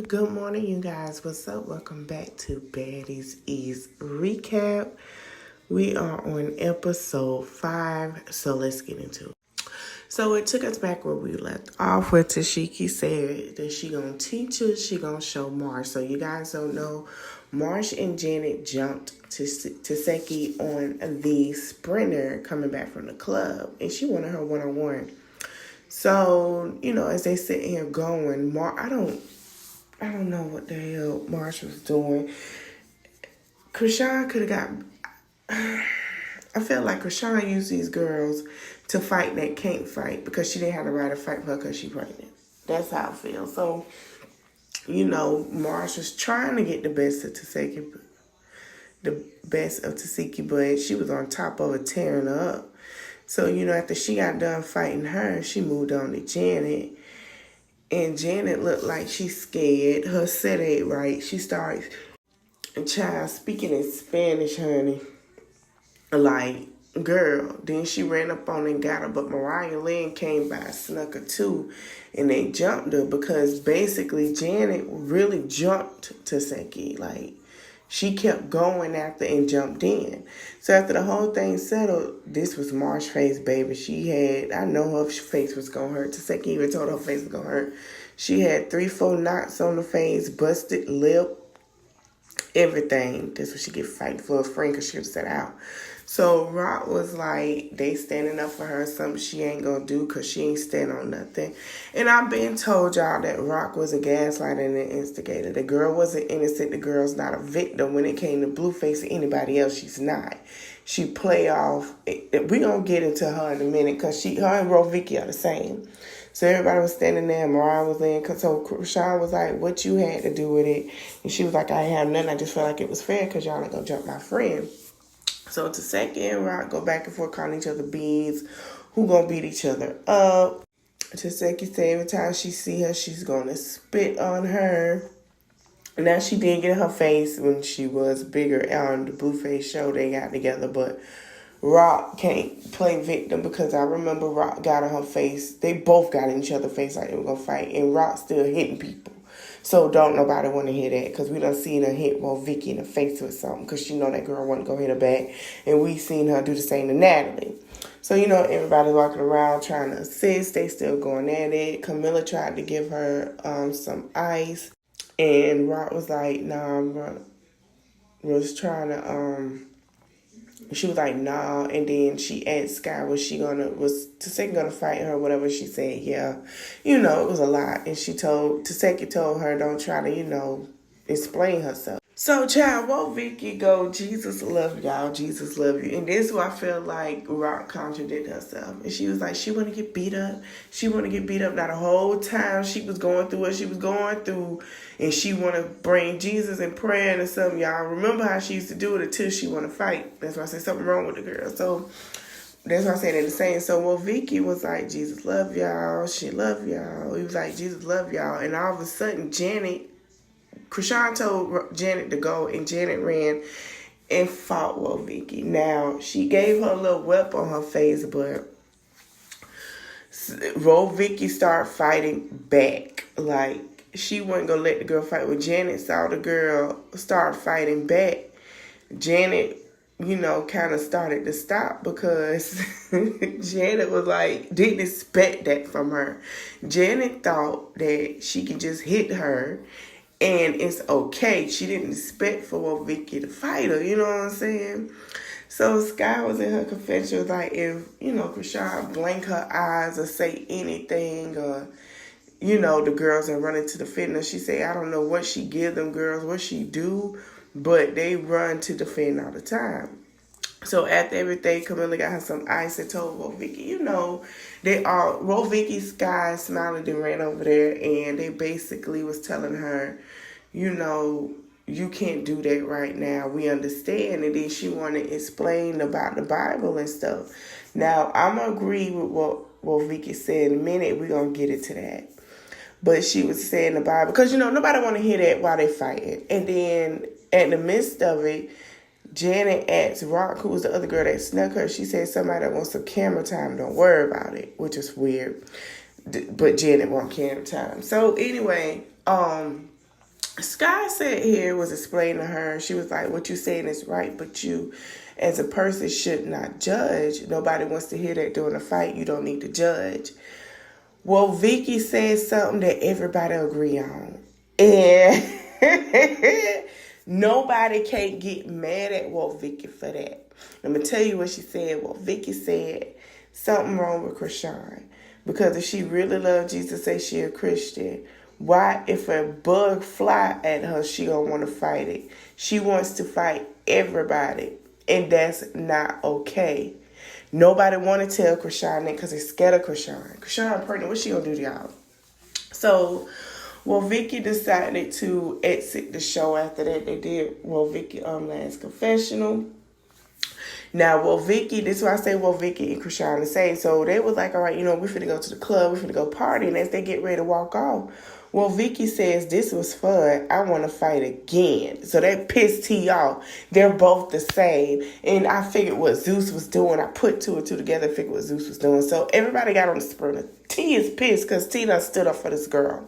Good morning, you guys. What's up? Welcome back to Baddies East recap. We are on episode 5, so let's get into it. So it took us back where we left off, where Tashiki said that she gonna teach us, she gonna show Marsh. So you guys don't know, Marsh and Janet jumped to Taseki on the sprinter coming back from the club, and she wanted her one-on-one. So, as they sit here going, I don't know what the hell Marsh was doing. Krishan could have got... I felt like Krishan used these girls to fight that can't fight because she didn't have the right to fight for her because she's pregnant. That's how I feel. So, Marsh was trying to get the best of Taseki, but she was on top of her, tearing her up. So, after she got done fighting her, she moved on to Janet. And Janet looked like she's scared. Her set ain't right. She starts, child, speaking in Spanish, honey. Like, girl. Then she ran up on and got her. But Mariah Lynn came by, snuck her too. And they jumped her because basically Janet really jumped Taseki. Like, she kept going after and jumped in. So after the whole thing settled, this was Marsh's face, baby. I know her face was going to hurt. Taseki even told her face was going to hurt. She had 3-4 knots on the face, busted lip, everything. That's what she get fighting for a friend because she was set out. So Rock was like, they standing up for her, something she ain't gonna do because she ain't stand on nothing. And I've been told y'all that Rock was a gaslighter and an instigator. The girl wasn't innocent. The girl's not a victim. When it came to Blueface or anybody else, she's not. She play off. We gonna get into her in a minute because her and Woah Vicky are the same. So everybody was standing there, and Mariah was in. So Krishan was like, what you had to do with it? And she was like, I ain't have nothing. I just felt like it was fair because y'all ain't gonna jump my friend. So Taseki and Rock go back and forth calling each other beans. Who gonna beat each other up? Taseki say every time she see her, she's gonna spit on her. Now she did get in her face when she was bigger on the Blueface show they got together, but Rock can't play victim because I remember Rock got in her face. They both got in each other's face like they were gonna fight, and Rock still hitting people. So don't nobody want to hear that because we done seen her hit Woah Vicky in the face with something because she know that girl want to go hit her back. And we seen her do the same to Natalie. So, everybody's walking around trying to assist. They still going at it. Camilla tried to give her some ice. And Rock was like, nah, was trying to... She was like, nah, and then she asked Sky, was Taseki gonna fight her, whatever. She said, yeah. It was a lot. And Taseki told her, don't try to, explain herself. So, child, Woah Vicky go, Jesus love y'all, Jesus love you. And this is why I feel like Rock contradicted herself. And she was like, she want to get beat up. She want to get beat up. Now, the whole time she was going through what she was going through, and she want to bring Jesus in prayer and something. Y'all remember how she used to do it until she want to fight. That's why I said something wrong with the girl. So, that's why I said they're the same. So, Woah Vicky was like, Jesus love y'all. She love y'all. He was like, Jesus love y'all. And all of a sudden, Krishan told Janet to go, and Janet ran and fought Woah Vicky. Now, she gave her a little whip on her face, but Woah Vicky started fighting back. Like, she wasn't going to let the girl fight. When Janet saw the girl start fighting back, Janet, kind of started to stop because Janet was like, didn't expect that from her. Janet thought that she could just hit her and it's okay. She didn't expect for Woah Vicky to fight her, you know what I'm saying? So Sky was in her confession. She was like, if, Krishan blink her eyes or say anything or, the girls are running to the fitness. She said, I don't know what she give them girls, what she do, but they run to defend all the time. So after everything, Camilla got her some ice and told Woah Vicky, Woah Vicky, Sky, Smiley, they ran over there and they basically was telling her, you can't do that right now. We understand. And then she wanted to explain about the Bible and stuff. Now, I'm going to agree with what Woah Vicky said in a minute. We're going to get into that. But she was saying the Bible. Because, nobody want to hear that while they fighting. And then, in the midst of it, Janet asked Rock, who was the other girl that snuck her, she said, somebody that wants some camera time, don't worry about it, which is weird. But Janet want camera time. So, anyway, Sky said here was explaining to her, she was like, what you saying is right, but you as a person should not judge. Nobody wants to hear that during a fight. You don't need to judge. Well, Vicky said something that everybody agree on. And nobody can't get mad at Woah Vicky for that. I'm going to tell you what she said. Well, Vicky said something wrong with Krishan. Because if she really loved Jesus, say she a Christian, why, if a bug fly at her, she don't want to fight it? She wants to fight everybody, and that's not okay. Nobody want to tell Krishan that because they're scared of Krishan. Krishan pregnant, what she gonna do to y'all? So, well, Vicky decided to exit the show after that. They did, well, Vicky last confessional. Now, well, Vicky, this is why I say, well, Vicky and Krishan the same. So they was like, all right, we're finna go to the club, we're finna go party. And as they get ready to walk off, well, Vicky says, this was fun. I want to fight again. So that pissed T off. They're both the same. And I figured what Zeus was doing. I put two and two together and figured what Zeus was doing. So everybody got on the sprinter. T is pissed because T done stood up for this girl.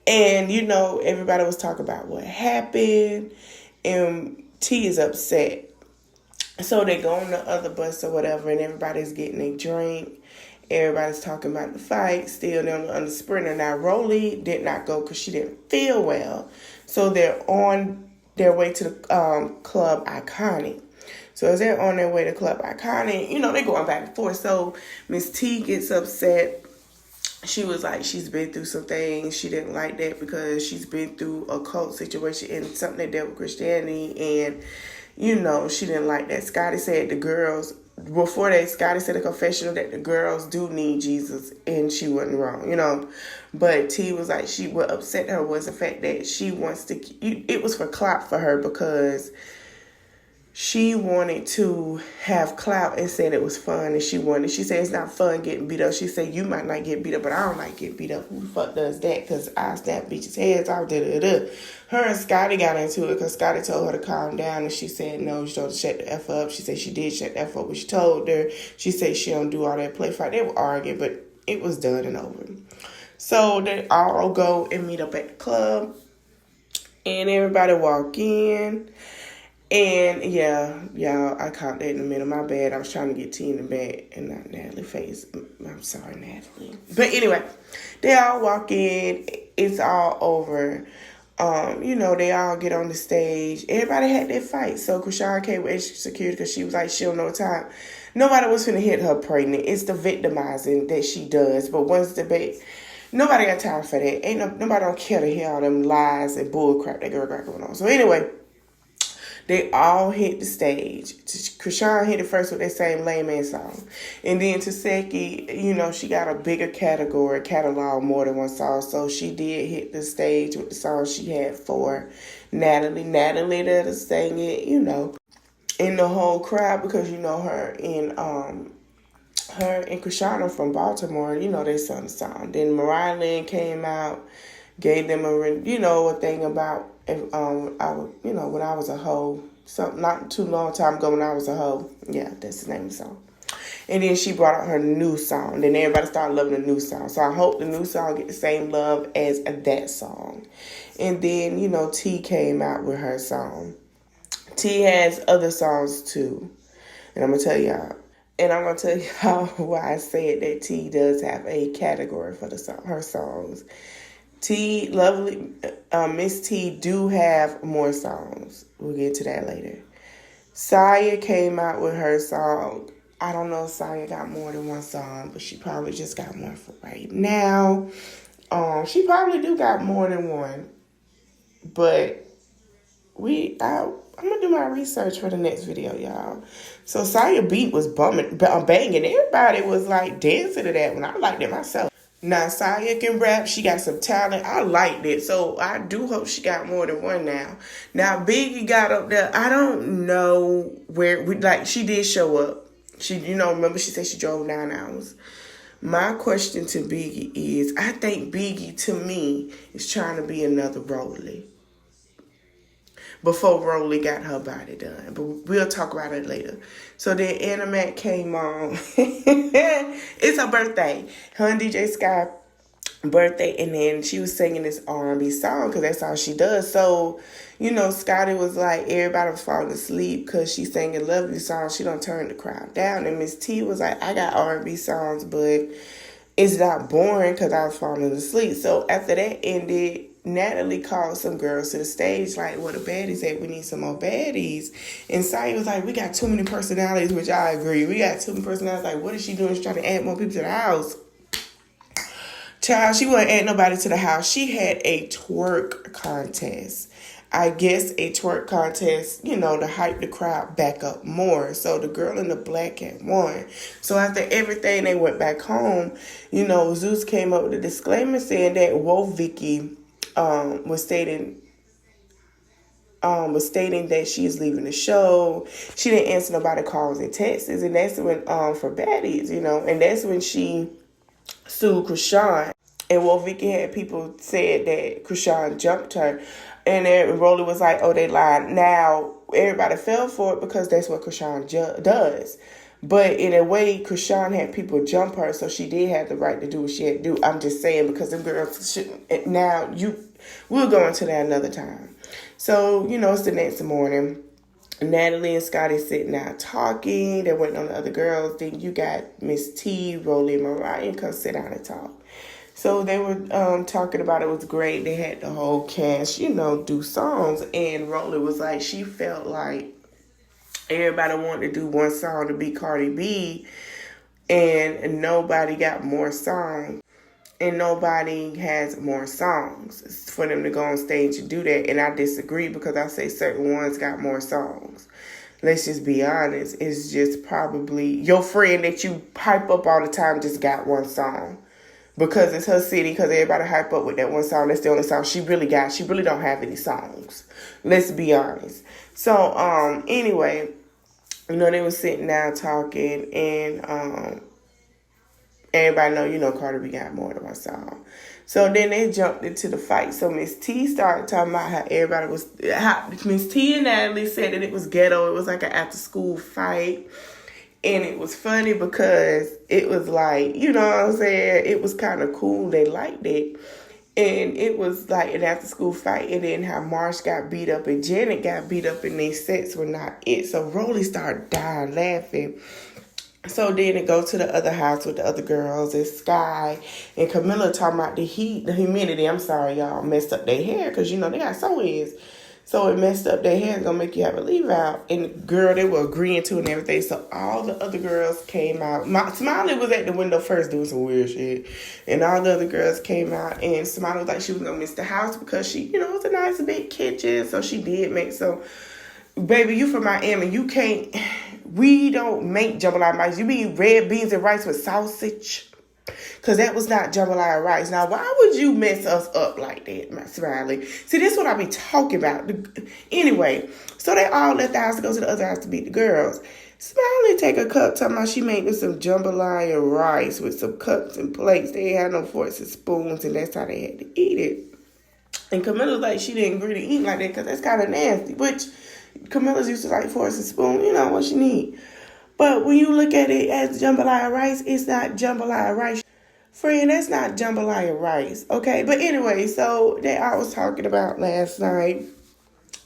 And, everybody was talking about what happened. And T is upset. So they go on the other bus or whatever, and everybody's getting a drink. Everybody's talking about the fight. Still on the sprinter. Now, Rolly did not go because she didn't feel well. So they're on their way to the Club Iconic. So as they're on their way to Club Iconic, they're going back and forth. So Miss T gets upset. She was like, she's been through some things. She didn't like that because she's been through a cult situation and something that dealt with Christianity. And, she didn't like that. Scotty said the girls, before that, Scotty said a confessional that the girls do need Jesus, and she wasn't wrong, But T was like, what upset her was the fact that she wants to, it was for clout for her because she wanted to have clout and said it was fun, and she said it's not fun getting beat up. She said, you might not get beat up, but I don't like getting beat up. Who the fuck does that? Because I snap bitches' heads off. Her and Scotty got into it because Scotty told her to calm down, and she said no, she told her to shut the F up. She said she did shut the F up, but she told her. She said she don't do all that play fight. They were arguing, but it was done and over. So they all go and meet up at the club, and everybody walk in. And yeah, y'all, I caught that in the middle. My bad. I was trying to get T in the bed and not Natalie face. I'm sorry, Natalie. But anyway, they all walk in. It's all over. They all get on the stage. Everybody had their fight. So Krishan came with extra security because she was like, she don't know time. Nobody was finna hit her pregnant. It's the victimizing that she does. But once the baby, nobody got time for that. Nobody don't care to hear all them lies and bull crap that girl got going on. So anyway, they all hit the stage. Krishan hit it first with that same Lame Man song. And then Taseki, she got a bigger catalog, more than one song. So she did hit the stage with the song she had for Natalie. Natalie let us sing it, in the whole crowd because, her and Krishan are from Baltimore. They sung the song. Then Mariah Lynn came out, gave them a thing about when I was a hoe. Something not too long time ago when I was a hoe. Yeah, that's the name of the song. And then she brought out her new song. Then everybody started loving the new song. So I hope the new song get the same love as that song. And then, T came out with her song. T has other songs too. And I'm going to tell y'all. And I'm going to tell y'all why I said that T does have a category for her songs. Miss T do have more songs. We'll get to that later. Saya came out with her song. I don't know if Saya got more than one song, but she probably just got one for right now. She probably do got more than one. But I'm going to do my research for the next video, y'all. So Saya beat was banging. Everybody was like dancing to that one. I liked it myself. Now, Saya can rap. She got some talent. I liked it. So, I do hope she got more than one now. Now, Biggie got up there. I don't know where, she did show up. She, remember she said she drove 9 hours. My question to Biggie is, I think Biggie, to me, is trying to be another Rolly. Before Rolly got her body done. But we'll talk about it later. So then Animat came on. It's her birthday. Her and DJ Sky birthday, and then she was singing this R&B song because that's all she does. So, Scotty was like, everybody was falling asleep because she's singing Love You songs. She don't turn the crowd down. And Miss T was like, I got R&B songs, but it's not boring because I was falling asleep. So after that ended, Natalie called some girls to the stage like, well, the baddies at, we need some more baddies. And Saya was like, we got too many personalities, which I agree. We got too many personalities. Like, what is she doing? She's trying to add more people to the house. Child, she wasn't add nobody to the house. She had a twerk contest. I guess a twerk contest, to hype the crowd back up more. So the girl in the black had won. So after everything, they went back home. Zeus came up with a disclaimer saying that Woah Vicky was stating that she is leaving the show. She didn't answer nobody calls and texts, and that's when for baddies, and that's when she sued Krishan. And Woah Vicky had people said that Krishan jumped her. And then Rolly was like, oh, they lied. Now, everybody fell for it because that's what Krishan does. But in a way, Krishan had people jump her, so she did have the right to do what she had to do. I'm just saying, because them girls shouldn't. Now, we'll go into that another time. So, it's the next morning. Natalie and Scotty sitting out talking. They're waiting on the other girls. Then you got Miss T, Rolly, and Mariah come sit down and talk. So they were talking about it was great. They had the whole cast, do songs. And Rolly was like, she felt like everybody wanted to do one song to be Cardi B. And nobody got more songs. And nobody has more songs for them to go on stage and do that. And I disagree because I say certain ones got more songs. Let's just be honest. It's just probably your friend that you hype up all the time just got one song. Because it's her city, because everybody hype up with that one song. That's the only song she really got. She really don't have any songs. Let's be honest. So, anyway, they were sitting down talking, and everybody know, Cardi B got more than one song. So then they jumped into the fight. So Miss T started talking about how Miss T and Natalie said that it was ghetto. It was like an after-school fight. And it was funny because it was like, what I'm saying? It was kind of cool. They liked it. And it was like an after-school fight. And then how Marsh got beat up and Janet got beat up and their sets were not it. So Rolly started dying laughing. So then it goes to the other house with the other girls. And Sky and Camilla talking about the humidity. I'm sorry, y'all messed up their hair because, they got sew-ins. So it messed up their hair. It's going to make you have a leave out. And girl, they were agreeing to and everything. So all the other girls came out. Smiley was at the window first doing some weird shit. And all the other girls came out. And Smiley was like she was going to miss the house because she, it was a nice big kitchen. So she did make so. Baby, you from Miami. You can't. We don't make jambalaya rice. You eat red beans and rice with sausage. Because that was not jambalaya rice. Now, why would you mess us up like that, my Smiley? See, this is what I be talking about. Anyway, so they all left the house to go to the other house to beat the girls. Smiley take a cup, talking about she making some jambalaya rice with some cups and plates. They had no forks and spoons, and that's how they had to eat it. And Camilla's like, she didn't agree to eat like that because that's kind of nasty. Which Camilla's used to like forks and spoons, what she need. But when you look at it as jambalaya rice, it's not jambalaya rice. Friend, that's not jambalaya rice, okay? But anyway, so that I was talking about last night,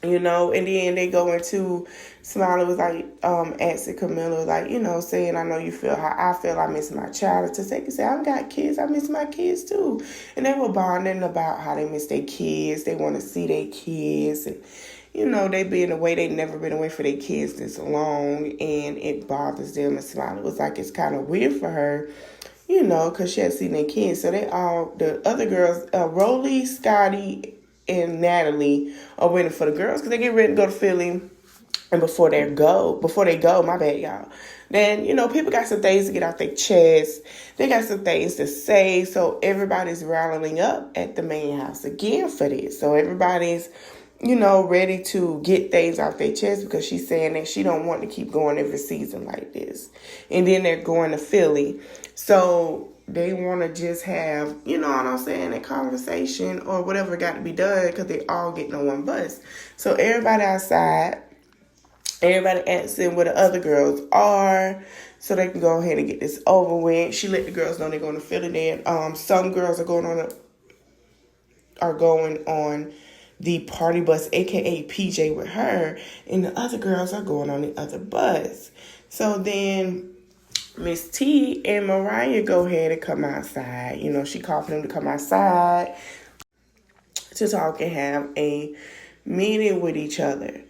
and then they go into, Smiley was like, asking Camilla, like, saying, I know you feel how I feel, I miss my child. To say, I got kids, I miss my kids too. And they were bonding about how they miss their kids, they want to see their kids, and they been away. They never been away for their kids this long, and it bothers them. And Smiley was like, it's kind of weird for her, because she had seen their kids. So the other girls, Rolly, Scotty, and Natalie are waiting for the girls because they get ready to go to Philly. And before they go, my bad, y'all. Then, people got some things to get out their chest. They got some things to say. So everybody's rallying up at the main house again for this. So everybody's ready to get things off their chest because she's saying that she don't want to keep going every season like this. And then they're going to Philly. So they want to just have, a conversation or whatever got to be done because they all getting on one bus. So everybody outside, everybody asking where the other girls are. so they can go ahead and get this over with. She let the girls know they're going to fill it in. Some girls are going on the party bus, aka PJ, with her, and the other girls are going on the other bus. So then Miss T and Mariah go ahead and come outside. You know, she called for them to come outside to talk and have a meeting with each other.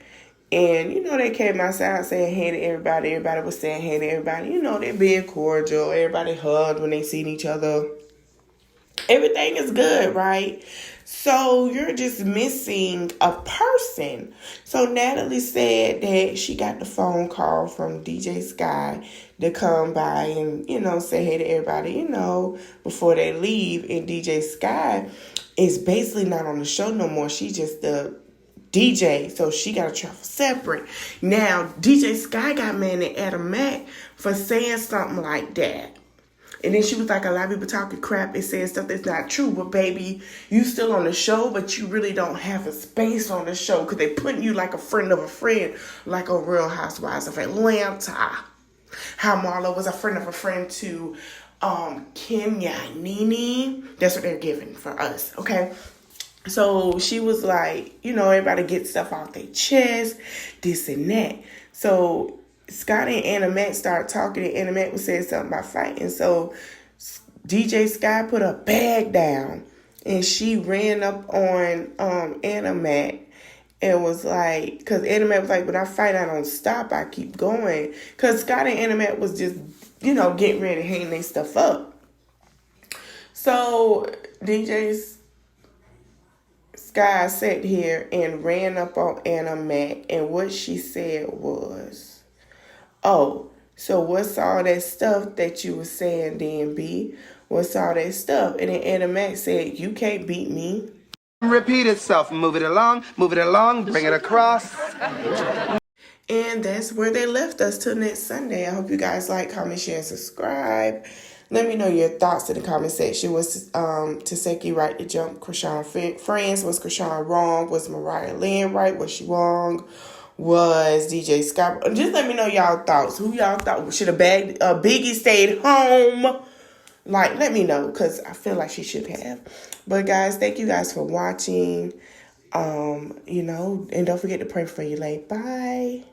And, you know, they came outside saying hey to everybody. Everybody was saying hey to everybody. You know, they're being cordial. Everybody hugged when they seen each other. Everything is good, right? So you're just missing a person. So Natalie said that she got the phone call from DJ Sky to come by and, you know, say hey to everybody, you know, before they leave. And DJ Sky is basically not on the show no more. She's just the DJ, so she got to travel separate. Now, DJ Sky got mad at Adam Mack for saying something like that. And then she was like, a lot of people talking crap and saying stuff that's not true. But baby, you still on the show, but you really don't have a space on the show because they putting you like a friend of a friend, like a Real Housewives of Atlanta. How Marlo was a friend of a friend to Kenya and Nene. That's what they're giving for us, okay? So she was like, you know, everybody get stuff off their chest, this and that. So Scotty and Anna Mac started talking, and Anna Mac was saying something about fighting. So DJ Sky put her bag down, and she ran up on Anna Mac and was like, because Anna Mac was like, when I fight, I don't stop, I keep going. Because Scotty and Anna Mac was just, you know, getting ready to hang their stuff up. So DJ Sky sat here and ran up on Anna Mac, and what she said was, oh, so what's all that stuff that you were saying, DMB? What's all that stuff? And then Anna Mac said, you can't beat me. Repeat itself. Move it along, bring it across. And that's where they left us till next Sunday. I hope you guys like, comment, share, and subscribe. Let me know your thoughts in the comment section. Was Taseki right to jump Krishan friends? Was Krishan wrong? Was Mariah Lynn right? Was she wrong? Was DJ Scott? Just let me know y'all thoughts. Who y'all thought should have Biggie stayed home? Like, let me know, because I feel like she should have. But guys, thank you guys for watching. You know, and don't forget to pray for your late. Bye.